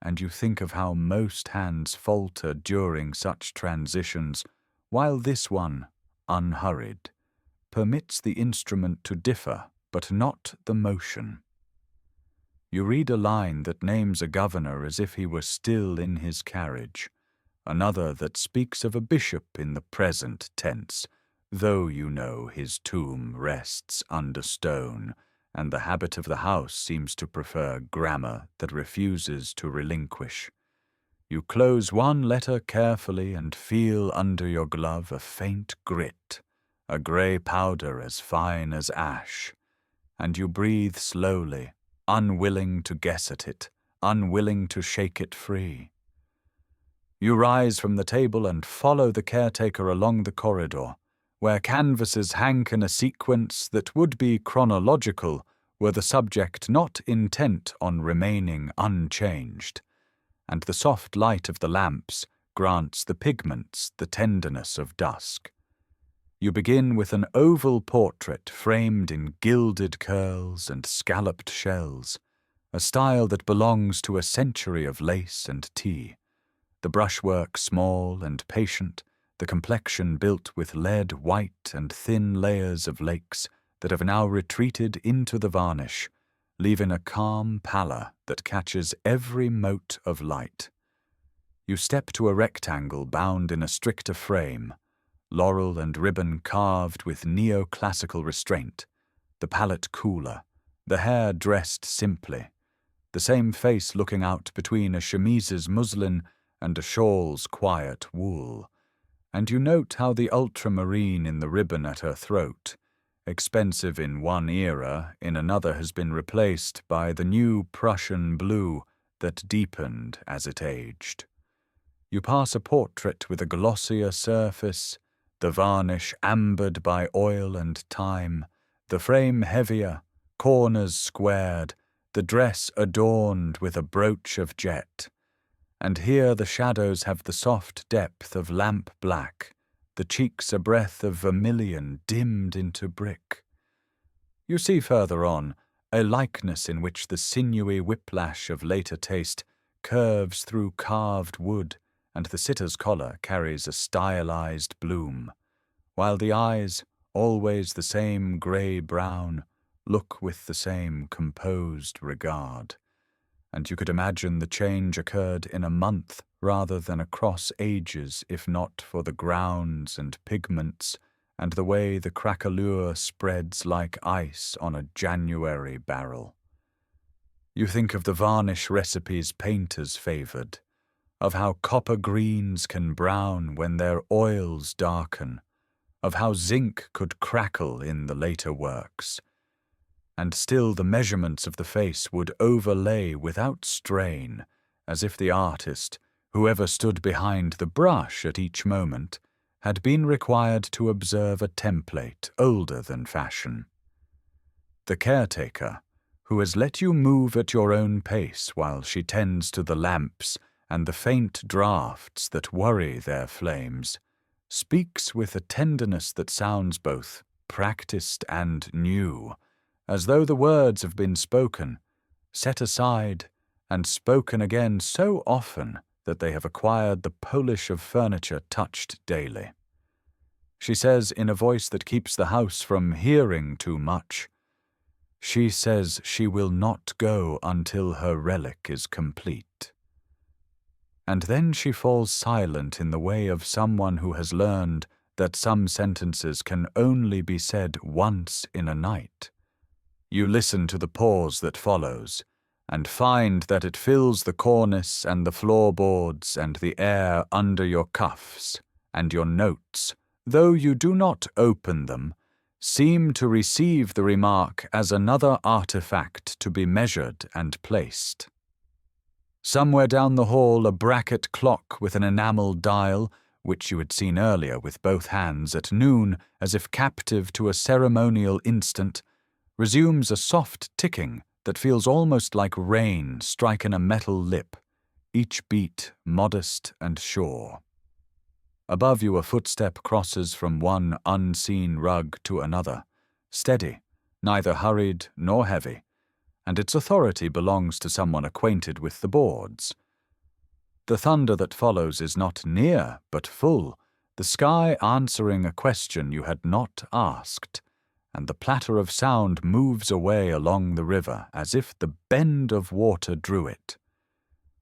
And you think of how most hands falter during such transitions, while this one, unhurried, permits the instrument to differ, but not the motion. You read a line that names a governor as if he were still in his carriage, another that speaks of a bishop in the present tense, though you know his tomb rests under stone, and the habit of the house seems to prefer grammar that refuses to relinquish. You close one letter carefully and feel under your glove a faint grit, a grey powder as fine as ash, and you breathe slowly, unwilling to guess at it, unwilling to shake it free. You rise from the table and follow the caretaker along the corridor, where canvases hang in a sequence that would be chronological were the subject not intent on remaining unchanged, and the soft light of the lamps grants the pigments the tenderness of dusk. You begin with an oval portrait framed in gilded curls and scalloped shells, a style that belongs to a century of lace and tea, the brushwork small and patient, the complexion built with lead white and thin layers of lakes that have now retreated into the varnish, leaving a calm pallor that catches every mote of light. You step to a rectangle bound in a stricter frame, laurel and ribbon carved with neoclassical restraint, the palette cooler, the hair dressed simply, the same face looking out between a chemise's muslin and a shawl's quiet wool, and you note how the ultramarine in the ribbon at her throat, expensive in one era, in another has been replaced by the new Prussian blue that deepened as it aged. You pass a portrait with a glossier surface, the varnish ambered by oil and time, the frame heavier, corners squared, the dress adorned with a brooch of jet. And here the shadows have the soft depth of lamp black, the cheeks a breath of vermilion dimmed into brick. You see further on a likeness in which the sinewy whiplash of later taste curves through carved wood, and the sitter's collar carries a stylized bloom, while the eyes, always the same grey-brown, look with the same composed regard. And you could imagine the change occurred in a month rather than across ages if not for the grounds and pigments and the way the craquelure spreads like ice on a January barrel. You think of the varnish recipes painters favoured, of how copper greens can brown when their oils darken, of how zinc could crackle in the later works, and still the measurements of the face would overlay without strain, as if the artist, whoever stood behind the brush at each moment, had been required to observe a template older than fashion. The caretaker, who has let you move at your own pace while she tends to the lamps and the faint draughts that worry their flames, speaks with a tenderness that sounds both practiced and new, as though the words have been spoken, set aside, and spoken again so often that they have acquired the polish of furniture touched daily. She says in a voice that keeps the house from hearing too much, she says she will not go until her relic is complete. And then she falls silent in the way of someone who has learned that some sentences can only be said once in a night. You listen to the pause that follows, and find that it fills the cornice and the floorboards and the air under your cuffs, and your notes, though you do not open them, seem to receive the remark as another artifact to be measured and placed. Somewhere down the hall, a bracket clock with an enamel dial, which you had seen earlier with both hands at noon as if captive to a ceremonial instant, resumes a soft ticking that feels almost like rain striking a metal lip, each beat modest and sure. Above you a footstep crosses from one unseen rug to another, steady, neither hurried nor heavy, and its authority belongs to someone acquainted with the boards. The thunder that follows is not near, but full, the sky answering a question you had not asked, and the platter of sound moves away along the river as if the bend of water drew it.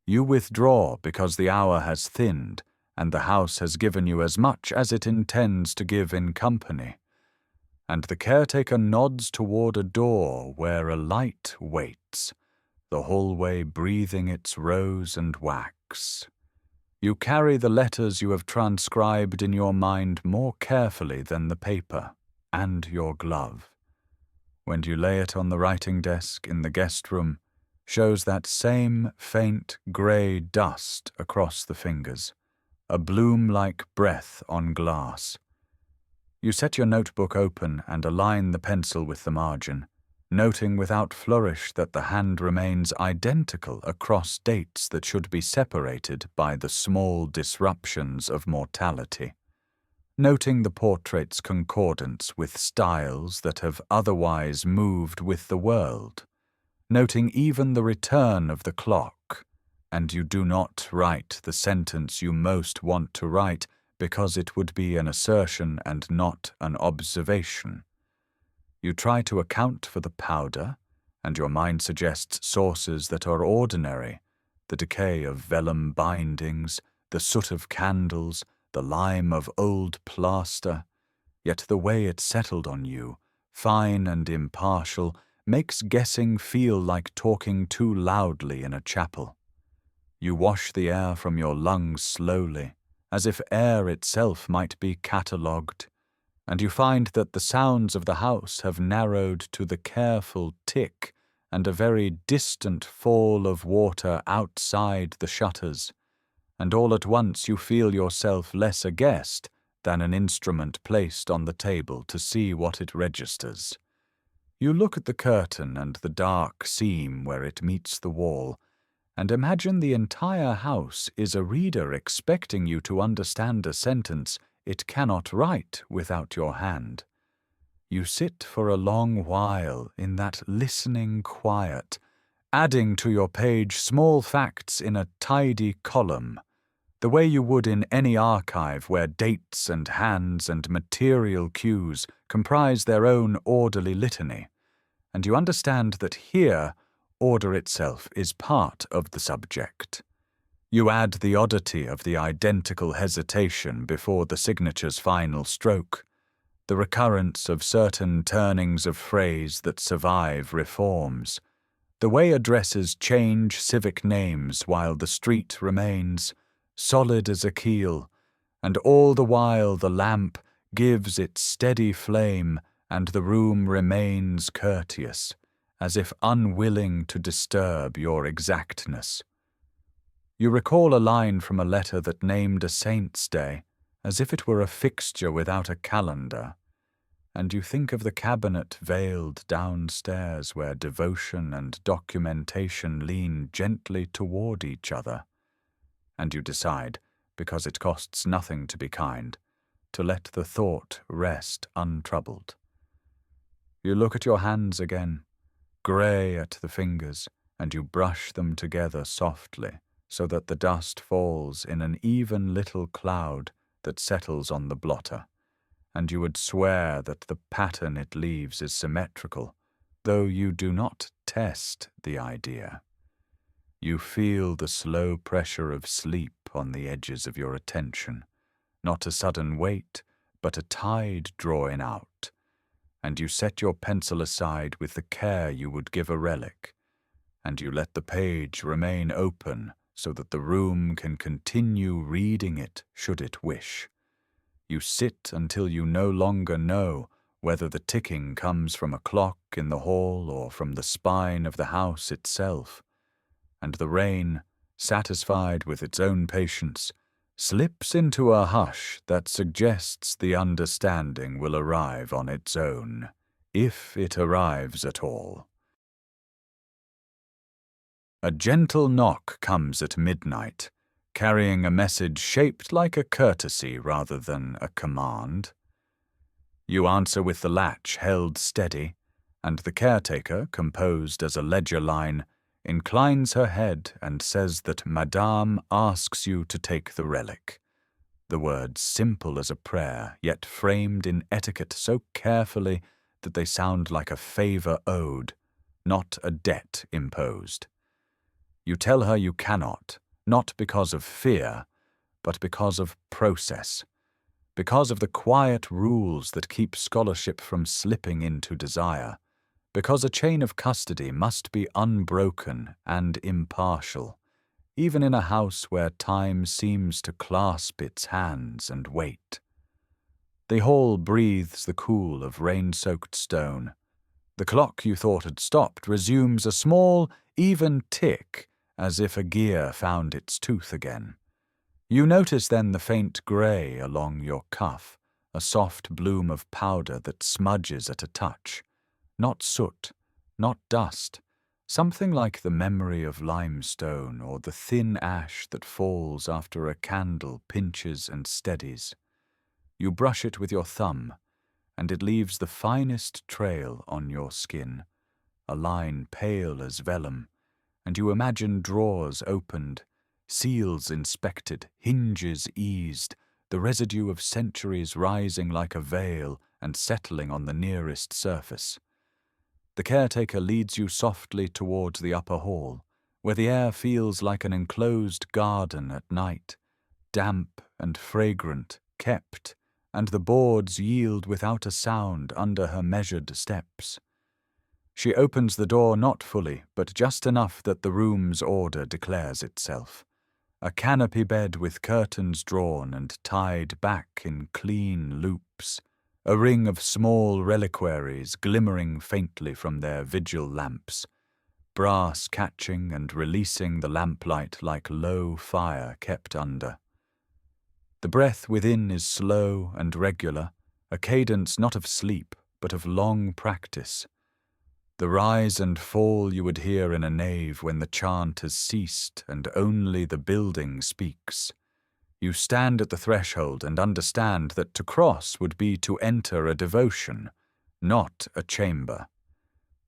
You withdraw because the hour has thinned, and the house has given you as much as it intends to give in company. And the caretaker nods toward a door where a light waits, the hallway breathing its rose and wax. You carry the letters you have transcribed in your mind more carefully than the paper, and your glove. When you lay it on the writing desk in the guest room, shows that same faint grey dust across the fingers, a bloom-like breath on glass. You set your notebook open and align the pencil with the margin, noting without flourish that the hand remains identical across dates that should be separated by the small disruptions of mortality. Noting the portrait's concordance with styles that have otherwise moved with the world. Noting even the return of the clock, and you do not write the sentence you most want to write because it would be an assertion and not an observation. You try to account for the powder, and your mind suggests sources that are ordinary, the decay of vellum bindings, the soot of candles, the lime of old plaster, yet the way it settled on you, fine and impartial, makes guessing feel like talking too loudly in a chapel. You wash the air from your lungs slowly, as if air itself might be catalogued, and you find that the sounds of the house have narrowed to the careful tick and a very distant fall of water outside the shutters, and all at once you feel yourself less a guest than an instrument placed on the table to see what it registers. You look at the curtain and the dark seam where it meets the wall, and imagine the entire house is a reader expecting you to understand a sentence it cannot write without your hand. You sit for a long while in that listening quiet, adding to your page small facts in a tidy column, the way you would in any archive where dates and hands and material cues comprise their own orderly litany, and you understand that here order itself is part of the subject. You add the oddity of the identical hesitation before the signature's final stroke, the recurrence of certain turnings of phrase that survive reforms, the way addresses change civic names while the street remains solid as a keel, and all the while the lamp gives its steady flame and the room remains courteous, as if unwilling to disturb your exactness. You recall a line from a letter that named a saint's day, as if it were a fixture without a calendar, and you think of the cabinet veiled downstairs where devotion and documentation lean gently toward each other, and you decide, because it costs nothing to be kind, to let the thought rest untroubled. You look at your hands again, grey at the fingers, and you brush them together softly, so that the dust falls in an even little cloud that settles on the blotter, and you would swear that the pattern it leaves is symmetrical, though you do not test the idea. You feel the slow pressure of sleep on the edges of your attention, not a sudden weight, but a tide drawing out, and you set your pencil aside with the care you would give a relic, and you let the page remain open so that the room can continue reading it should it wish. You sit until you no longer know whether the ticking comes from a clock in the hall or from the spine of the house itself, and the rain, satisfied with its own patience, slips into a hush that suggests the understanding will arrive on its own, if it arrives at all. A gentle knock comes at midnight, carrying a message shaped like a courtesy rather than a command. You answer with the latch held steady, and the caretaker, composed as a ledger line, inclines her head and says that Madame asks you to take the relic. The words simple as a prayer, yet framed in etiquette so carefully that they sound like a favor owed, not a debt imposed. You tell her you cannot, not because of fear, but because of process, because of the quiet rules that keep scholarship from slipping into desire, because a chain of custody must be unbroken and impartial, even in a house where time seems to clasp its hands and wait. The hall breathes the cool of rain-soaked stone. The clock you thought had stopped resumes a small, even tick, as if a gear found its tooth again. You notice then the faint grey along your cuff, a soft bloom of powder that smudges at a touch. Not soot, not dust, something like the memory of limestone or the thin ash that falls after a candle pinches and steadies. You brush it with your thumb, and it leaves the finest trail on your skin, a line pale as vellum, and you imagine drawers opened, seals inspected, hinges eased, the residue of centuries rising like a veil and settling on the nearest surface. The caretaker leads you softly towards the upper hall, where the air feels like an enclosed garden at night, damp and fragrant, kept, and the boards yield without a sound under her measured steps. She opens the door not fully, but just enough that the room's order declares itself. A canopy bed with curtains drawn and tied back in clean loops, a ring of small reliquaries glimmering faintly from their vigil lamps, brass catching and releasing the lamplight like low fire kept under. The breath within is slow and regular, a cadence not of sleep, but of long practice. The rise and fall you would hear in a nave when the chant has ceased and only the building speaks. You stand at the threshold and understand that to cross would be to enter a devotion, not a chamber.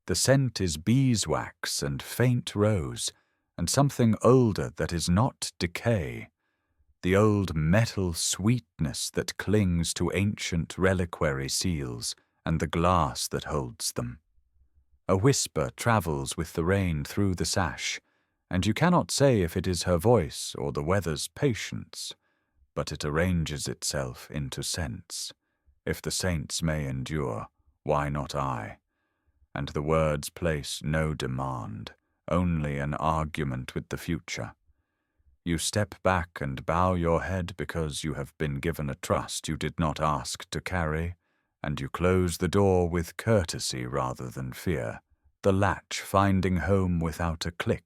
The scent is beeswax and faint rose, and something older that is not decay, the old metal sweetness that clings to ancient reliquary seals and the glass that holds them. A whisper travels with the rain through the sash, and you cannot say if it is her voice or the weather's patience, but it arranges itself into sense. If the saints may endure, why not I? And the words place no demand, only an argument with the future. You step back and bow your head because you have been given a trust you did not ask to carry, and you close the door with courtesy rather than fear, the latch finding home without a click.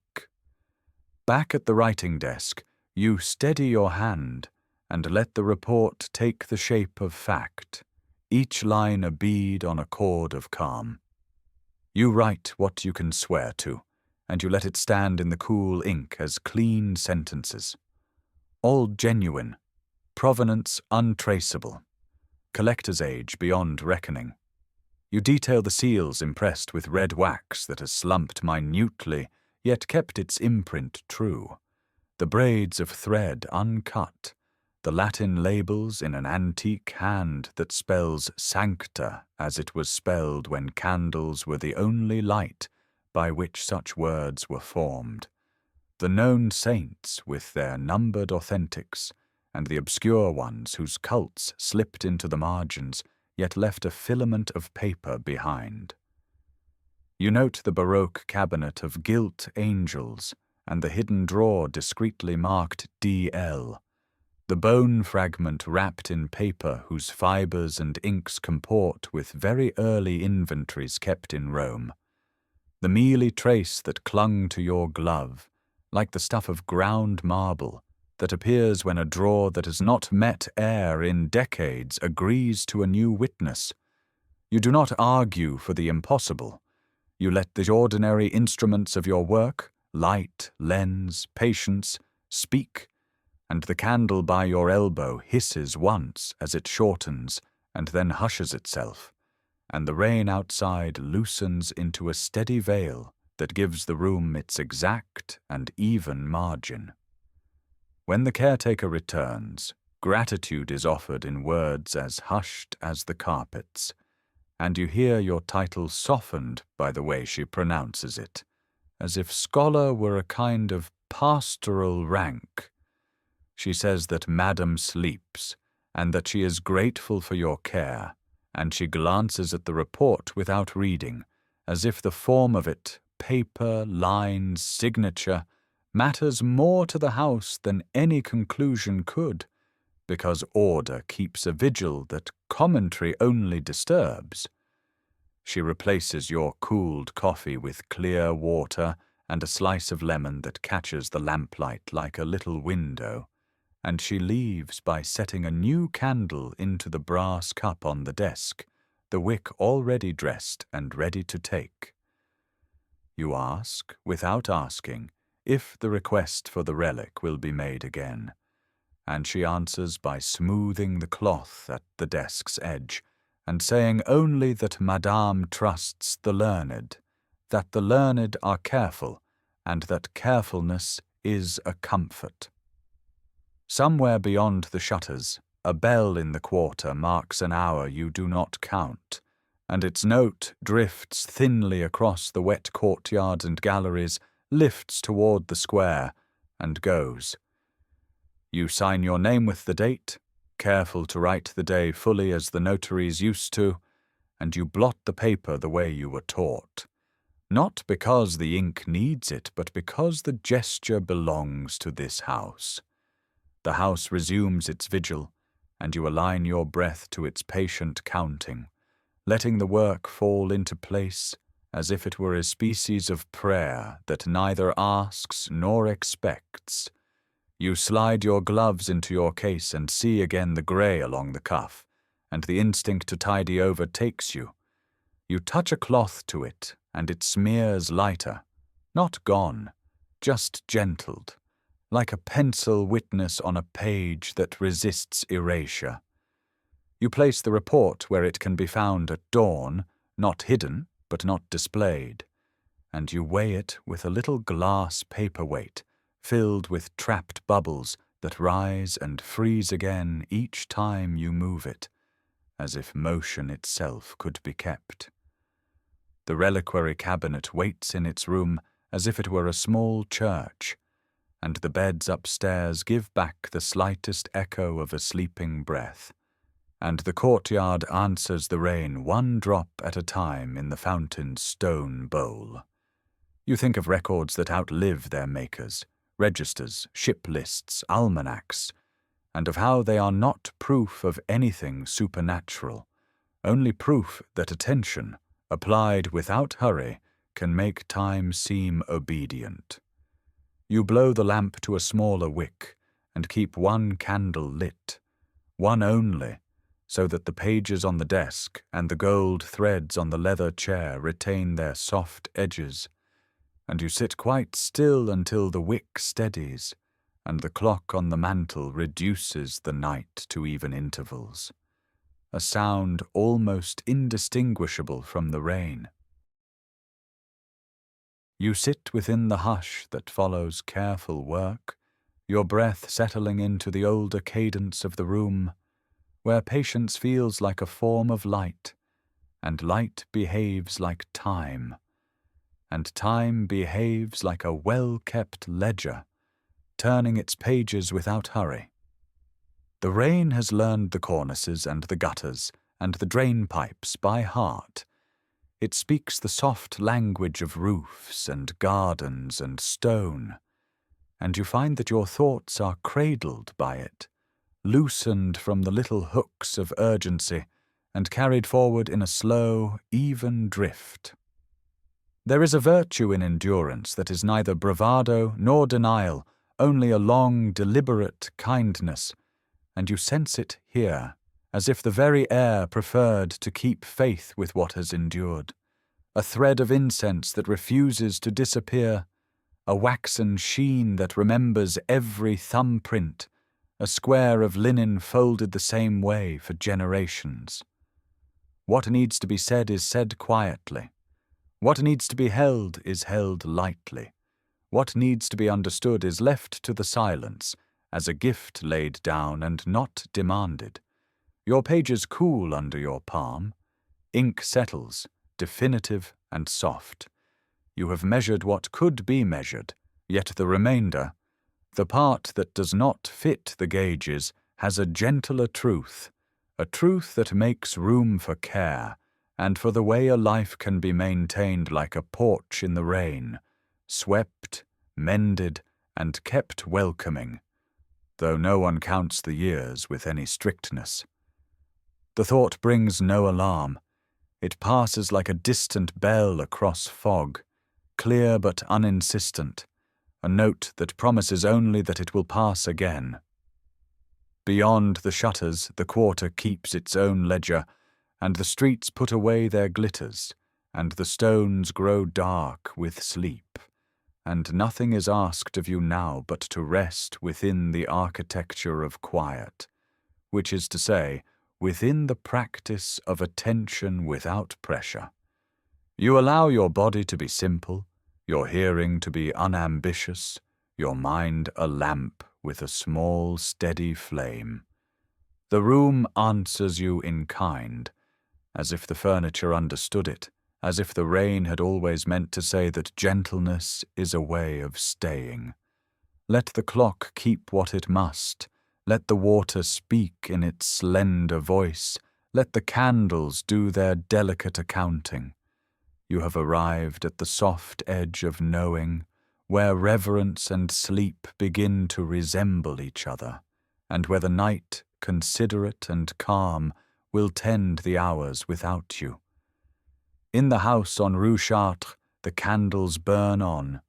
Back at the writing desk, you steady your hand and let the report take the shape of fact, each line a bead on a cord of calm. You write what you can swear to, and you let it stand in the cool ink as clean sentences. All genuine, provenance untraceable, collector's age beyond reckoning. You detail the seals impressed with red wax that has slumped minutely, yet kept its imprint true, the braids of thread uncut, the Latin labels in an antique hand that spells sancta as it was spelled when candles were the only light by which such words were formed, the known saints with their numbered authentics, and the obscure ones whose cults slipped into the margins yet left a filament of paper behind. You note the Baroque cabinet of gilt angels and the hidden drawer discreetly marked D.L., the bone fragment wrapped in paper whose fibers and inks comport with very early inventories kept in Rome, the mealy trace that clung to your glove, like the stuff of ground marble that appears when a drawer that has not met air in decades agrees to a new witness. You do not argue for the impossible. You let the ordinary instruments of your work, light, lens, patience, speak, and the candle by your elbow hisses once as it shortens and then hushes itself, and the rain outside loosens into a steady veil that gives the room its exact and even margin. When the caretaker returns, gratitude is offered in words as hushed as the carpets, and you hear your title softened by the way she pronounces it, as if scholar were a kind of pastoral rank. She says that Madam sleeps, and that she is grateful for your care, and she glances at the report without reading, as if the form of it, paper, lines, signature, matters more to the house than any conclusion could, because order keeps a vigil that commentary only disturbs. She replaces your cooled coffee with clear water and a slice of lemon that catches the lamplight like a little window, and she leaves by setting a new candle into the brass cup on the desk, the wick already dressed and ready to take. You ask, without asking, if the request for the relic will be made again, and she answers by smoothing the cloth at the desk's edge, and saying only that Madame trusts the learned, that the learned are careful, and that carefulness is a comfort. Somewhere beyond the shutters, a bell in the quarter marks an hour you do not count, and its note drifts thinly across the wet courtyards and galleries, lifts toward the square, and goes. You sign your name with the date, careful to write the day fully as the notaries used to, and you blot the paper the way you were taught. Not because the ink needs it, but because the gesture belongs to this house. The house resumes its vigil, and you align your breath to its patient counting, letting the work fall into place as if it were a species of prayer that neither asks nor expects. You slide your gloves into your case and see again the grey along the cuff, and the instinct to tidy over takes you. You touch a cloth to it, and it smears lighter, not gone, just gentled, like a pencil witness on a page that resists erasure. You place the report where it can be found at dawn, not hidden, but not displayed, and you weigh it with a little glass paperweight filled with trapped bubbles that rise and freeze again each time you move it, as if motion itself could be kept. The reliquary cabinet waits in its room as if it were a small church, and the beds upstairs give back the slightest echo of a sleeping breath, and the courtyard answers the rain one drop at a time in the fountain's stone bowl. You think of records that outlive their makers, registers, ship lists, almanacs, and of how they are not proof of anything supernatural, only proof that attention, applied without hurry, can make time seem obedient. You blow the lamp to a smaller wick and keep one candle lit, one only, so that the pages on the desk and the gold threads on the leather chair retain their soft edges, and you sit quite still until the wick steadies, and the clock on the mantel reduces the night to even intervals, a sound almost indistinguishable from the rain. You sit within the hush that follows careful work, your breath settling into the older cadence of the room, where patience feels like a form of light, and light behaves like time, and time behaves like a well-kept ledger, turning its pages without hurry. The rain has learned the cornices and the gutters and the drain pipes by heart. It speaks the soft language of roofs and gardens and stone, and you find that your thoughts are cradled by it, loosened from the little hooks of urgency and carried forward in a slow, even drift. There is a virtue in endurance that is neither bravado nor denial, only a long, deliberate kindness, and you sense it here, as if the very air preferred to keep faith with what has endured. A thread of incense that refuses to disappear, a waxen sheen that remembers every thumbprint, a square of linen folded the same way for generations. What needs to be said is said quietly. What needs to be held is held lightly. What needs to be understood is left to the silence, as a gift laid down and not demanded. Your pages cool under your palm. Ink settles, definitive and soft. You have measured what could be measured, yet the remainder, the part that does not fit the gauges, has a gentler truth, a truth that makes room for care, and for the way a life can be maintained like a porch in the rain, swept, mended, and kept welcoming, though no one counts the years with any strictness. The thought brings no alarm. It passes like a distant bell across fog, clear but uninsistent, a note that promises only that it will pass again. Beyond the shutters, the quarter keeps its own ledger, and the streets put away their glitters, and the stones grow dark with sleep, and nothing is asked of you now but to rest within the architecture of quiet, which is to say, within the practice of attention without pressure. You allow your body to be simple, your hearing to be unambitious, your mind a lamp with a small, steady flame. The room answers you in kind, as if the furniture understood it, as if the rain had always meant to say that gentleness is a way of staying. Let the clock keep what it must. Let the water speak in its slender voice. Let the candles do their delicate accounting. You have arrived at the soft edge of knowing, where reverence and sleep begin to resemble each other, and where the night, considerate and calm, will tend the hours without you. In the house on Rue Chartres, the candles burn on.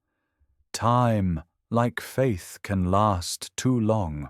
Time, like faith, can last too long.